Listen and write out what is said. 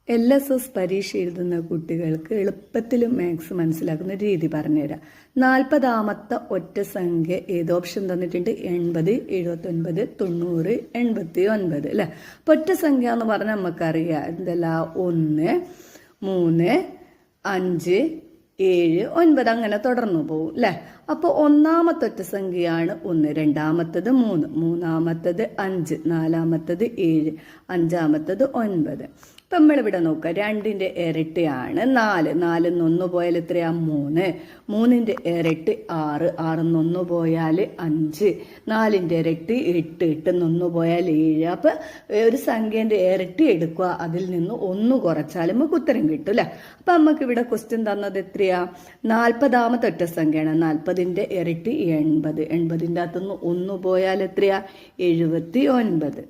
LSS പരീക്ഷ എഴുതുന്ന കുട്ടികൾക്ക് എളുപ്പത്തിൽ മാത്സ് മനസ്സിലാക്കുന്ന രീതി പറഞ്ഞുതരാം. 40ാമത്തെ ഒറ്റ സംഖ്യ ഏത് ഓപ്ഷൻ തന്നിട്ടുണ്ട്? 80, 79, 90, 89 അല്ലെ. അപ്പൊ ഒറ്റ സംഖ്യ എന്ന് പറഞ്ഞാൽ നമുക്കറിയാം എന്തല്ല, 1, 3, 5, 7, 9 അങ്ങനെ തുടർന്നു പോകും അല്ലെ. അപ്പോൾ ഒന്നാമത്തെ ഒറ്റ സംഖ്യയാണ് 1, രണ്ടാമത്തത് 3, മൂന്നാമത്തത് 5, നാലാമത്തത് 7, അഞ്ചാമത്തത് 9. ഇപ്പം നമ്മളിവിടെ നോക്കുക, 2ന്റെ ഇരട്ടിയാണ് 4, 4 1 പോയാൽ എത്രയാ? 3, 3ന്റെ ഇരട്ടി 6, 6 1 പോയാൽ 5, 4ന്റെ ഇരട്ടി 8, 8 1 പോയാൽ 7. അപ്പൊ ഒരു സംഖ്യന്റെ ഇരട്ടി എടുക്കുക, അതിൽ നിന്ന് 1 കുറച്ചാൽ നമുക്ക് ഉത്തരം കിട്ടും അല്ലെ. അപ്പൊ നമുക്ക് ഇവിടെ ക്വസ്റ്റ്യൻ തന്നത് എത്രയാ? 40ാമത്തെ ഒറ്റ സംഖ്യയാണ്. 40ന്റെ ഇരട്ടി 80, 80ന്റെ അകത്തുനിന്ന് 1 പോയാൽ എത്രയാ? 79.